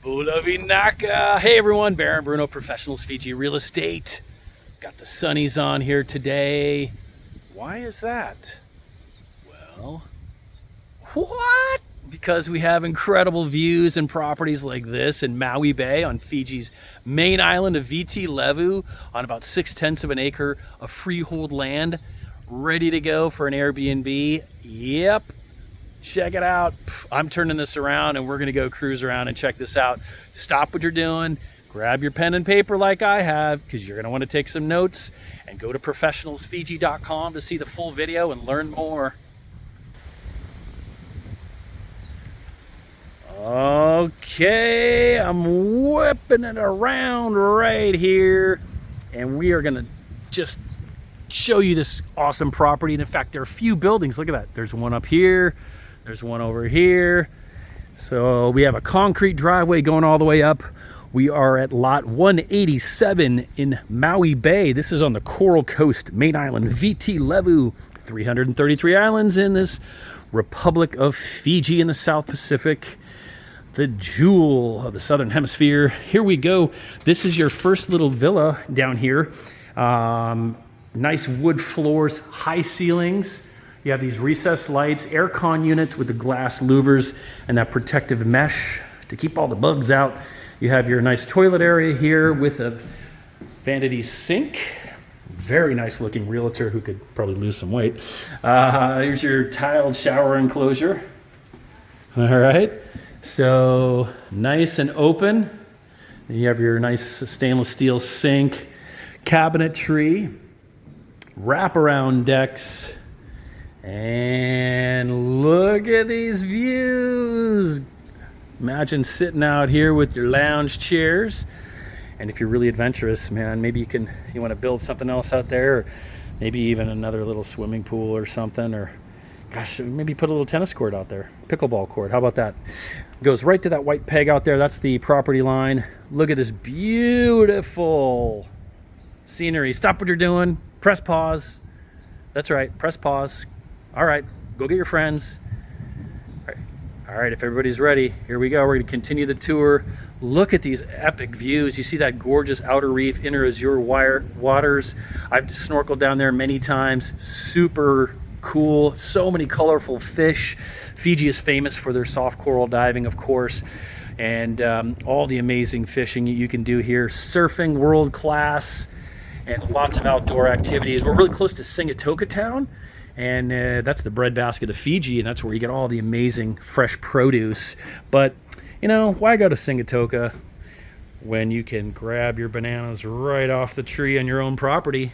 Bulavinaka. Hey everyone, Baron Bruno, Professionals Fiji Real Estate. Got the sunnies on here today. Why is that? Well, what? Because we have incredible views and properties like this in Maui Bay on Fiji's main island of VT Levu on about 6/10 of an acre of freehold land, ready to go for an Airbnb. Yep. Check it out. I'm turning this around and we're going to go cruise around and check this out. Stop what you're doing, grab your pen and paper like I have, because you're going to want to take some notes, and go to professionalsfiji.com to see the full video and learn more. Okay, I'm whipping it around right here, and we are going to just show you this awesome property. And in fact, there are a few buildings. Look at that. There's one up here. There's one over here. So we have a concrete driveway going all the way up. We are at lot 187 in Maui Bay. This is on the Coral Coast main island, VT Levu. 333 islands in this Republic of Fiji in the South Pacific. The jewel of the Southern Hemisphere. Here we go. This is your first little villa down here. Nice wood floors, high ceilings. You have these recessed lights, aircon units with the glass louvers and that protective mesh to keep all the bugs out. You have your nice toilet area here with a vanity sink. Very nice looking realtor who could probably lose some weight. Here's your tiled shower enclosure. All right, so nice and open. And you have your nice stainless steel sink, cabinetry, wraparound decks. And look at these views. Imagine sitting out here with your lounge chairs. And if you're really adventurous, man, maybe you want to build something else out there, or maybe even another little swimming pool or something, or gosh, maybe put a little tennis court out there, pickleball court. How about that? Goes right to that white peg out there. That's the property line. Look at this beautiful scenery. Stop what you're doing. Press pause. That's right. Press pause. All right, go get your friends. All right, if everybody's ready, here we go. We're gonna continue the tour. Look at these epic views. You see that gorgeous outer reef, inner azure waters. I've snorkeled down there many times. Super cool, so many colorful fish. Fiji is famous for their soft coral diving, of course, and all the amazing fishing you can do here. Surfing, world class, and lots of outdoor activities. We're really close to Singatoka town. And that's the breadbasket of Fiji, and that's where you get all the amazing fresh produce. But, you know, why go to Singatoka when you can grab your bananas right off the tree on your own property?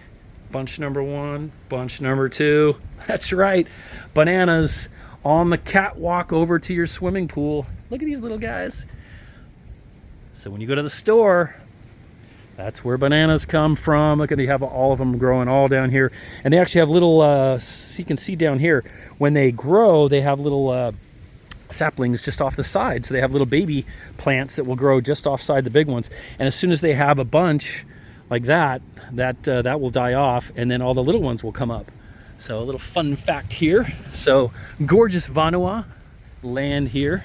Bunch number one, bunch number two. That's right, bananas on the catwalk over to your swimming pool. Look at these little guys. So when you go to the store, that's where bananas come from. Look at, you have all of them growing all down here. And they actually have little, so you can see down here, when they grow, they have little saplings just off the side. So they have little baby plants that will grow just offside the big ones. And as soon as they have a bunch like that, that will die off, and then all the little ones will come up. So a little fun fact here. So gorgeous Vanua land here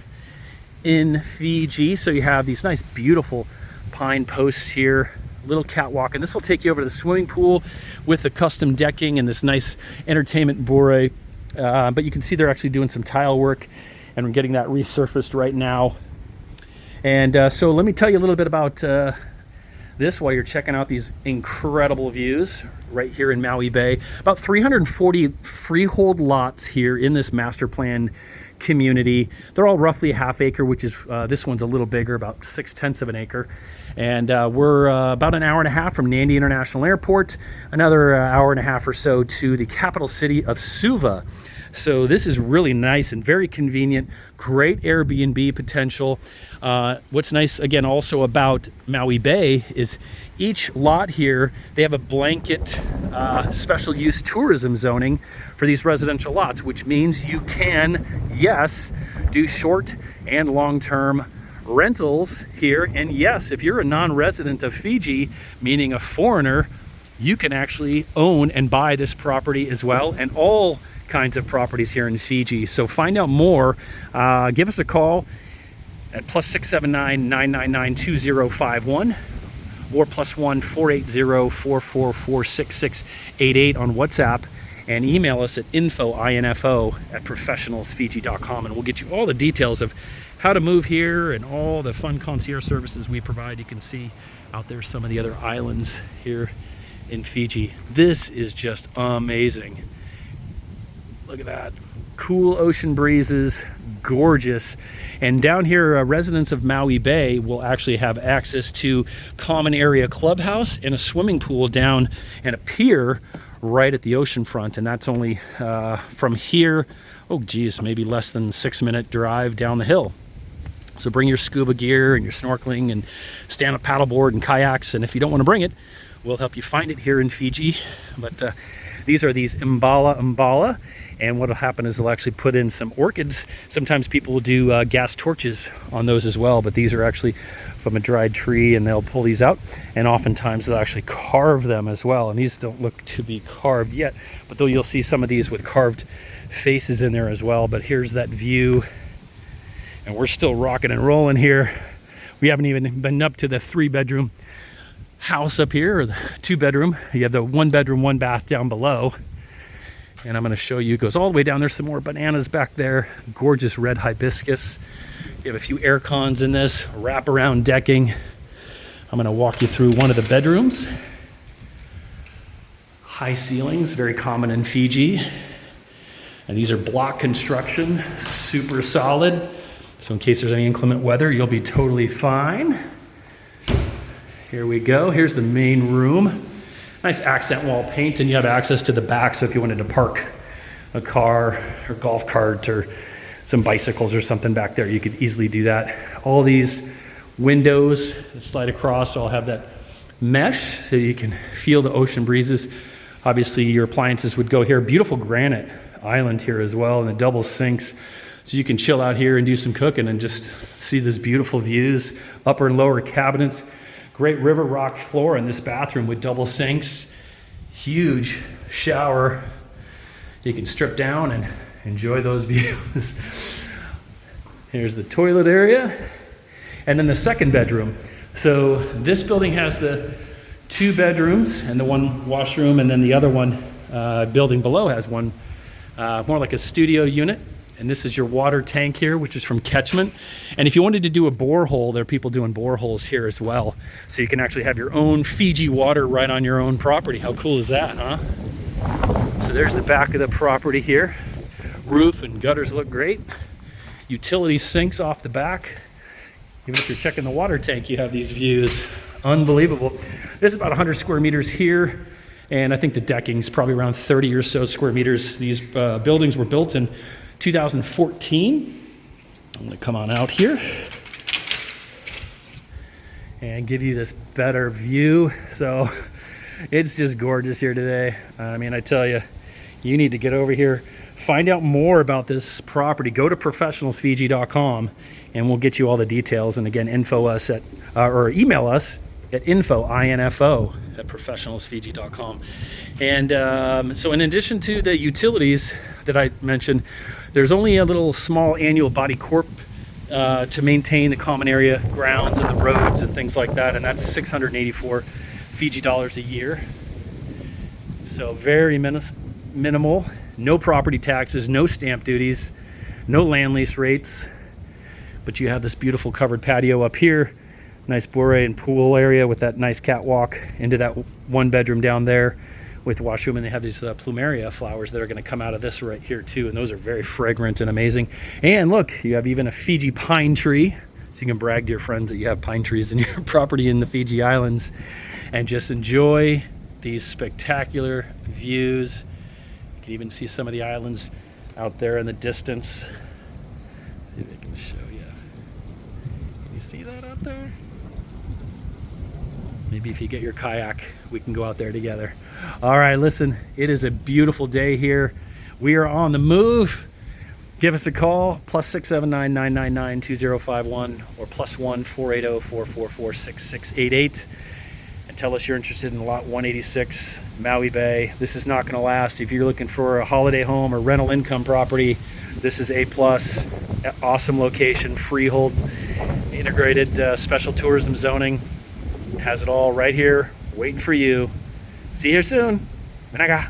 in Fiji. So you have these nice, beautiful pine posts here, little catwalk, and this will take you over to the swimming pool with the custom decking and this nice entertainment bure. But you can see they're actually doing some tile work, and we're getting that resurfaced right now. And so let me tell you a little bit about this while you're checking out these incredible views right here in Maui Bay. About 340 freehold lots here in this master plan community. They're all roughly a half acre, which is this one's a little bigger, about 6/10 of an acre. And we're about an hour and a half from Nadi International Airport, another hour and a half or so to the capital city of Suva. So this is really nice and very convenient, great Airbnb potential. What's nice, again, also about Maui Bay is each lot here, they have a blanket special use tourism zoning for these residential lots, which means you can, yes, do short and long-term rentals here. And yes, if you're a non-resident of Fiji, meaning a foreigner, you can actually own and buy this property as well, and all kinds of properties here in Fiji. So find out more, give us a call, at +679 999 2051 or +1 480 444 6688 on WhatsApp, and email us at info@professionalsfiji.com, and we'll get you all the details of how to move here and all the fun concierge services we provide. You can see out there some of the other islands here in Fiji. This is just amazing. Look at that. Cool ocean breezes, gorgeous. And down here, residents of Maui Bay will actually have access to common area clubhouse and a swimming pool down and a pier right at the ocean front. And that's only from here, oh geez, maybe less than 6-minute drive down the hill. So bring your scuba gear and your snorkeling and stand-up paddleboard and kayaks. And if you don't want to bring it, we'll help you find it here in Fiji. But these are these mbala. And what will happen is they'll actually put in some orchids. Sometimes people will do gas torches on those as well, but these are actually from a dried tree, and they'll pull these out. And oftentimes they'll actually carve them as well. And these don't look to be carved yet, but though you'll see some of these with carved faces in there as well. But here's that view. And we're still rocking and rolling here. We haven't even been up to the 3-bedroom house up here, or the 2-bedroom. You have the 1-bedroom, 1-bath down below. And I'm going to show you, it goes all the way down. There's some more bananas back there. Gorgeous red hibiscus. You have a few air cons in this, wraparound decking. I'm going to walk you through one of the bedrooms. High ceilings, very common in Fiji. And these are block construction, super solid. So in case there's any inclement weather, you'll be totally fine. Here we go. Here's the main room. Nice accent wall paint, and you have access to the back, so if you wanted to park a car or golf cart or some bicycles or something back there, you could easily do that. All these windows that slide across all have that mesh, so you can feel the ocean breezes. Obviously your appliances would go here. Beautiful granite island here as well, and the double sinks, so you can chill out here and do some cooking and just see these beautiful views. Upper and lower cabinets. Great river rock floor in this bathroom with double sinks. Huge shower. You can strip down and enjoy those views. Here's the toilet area. And then the 2nd bedroom. So this building has the 2 bedrooms and the 1 washroom, and then the other one building below has one, more like a studio unit. And this is your water tank here, which is from catchment. And if you wanted to do a borehole, there are people doing boreholes here as well. So you can actually have your own Fiji water right on your own property. How cool is that, huh? So there's the back of the property here. Roof and gutters look great. Utility sinks off the back. Even if you're checking the water tank, you have these views. Unbelievable. This is about 100 square meters here. And I think the decking's probably around 30 or so square meters. These buildings were built in 2014. I'm going to come on out here and give you this better view. So it's just gorgeous here today. I mean, I tell you, you need to get over here, find out more about this property. Go to professionalsfiji.com and we'll get you all the details. And again, info us at or email us at info@professionalsfiji.com. And so in addition to the utilities that I mentioned, there's only a little small annual body corp to maintain the common area grounds and the roads and things like that, and that's 684 Fiji dollars a year. So very minimal, no property taxes, no stamp duties, no land lease rates, but you have this beautiful covered patio up here, nice bure and pool area with that nice catwalk into that 1 bedroom down there with washroom, and they have these plumeria flowers that are going to come out of this right here too, and those are very fragrant and amazing. And look, you have even a Fiji pine tree, so you can brag to your friends that you have pine trees in your property in the Fiji Islands, and just enjoy these spectacular views. You can even see some of the islands out there in the distance. See if I can show you. Can you see that out there? Maybe if you get your kayak, we can go out there together. All right, listen, it is a beautiful day here. We are on the move. Give us a call, +679 999 2051 or +1 480 444 6688. And tell us you're interested in lot 186, Maui Bay. This is not going to last. If you're looking for a holiday home or rental income property, this is A+, awesome location, freehold. integrated special tourism zoning. Has it all right here waiting for you. See you here soon. Minaga.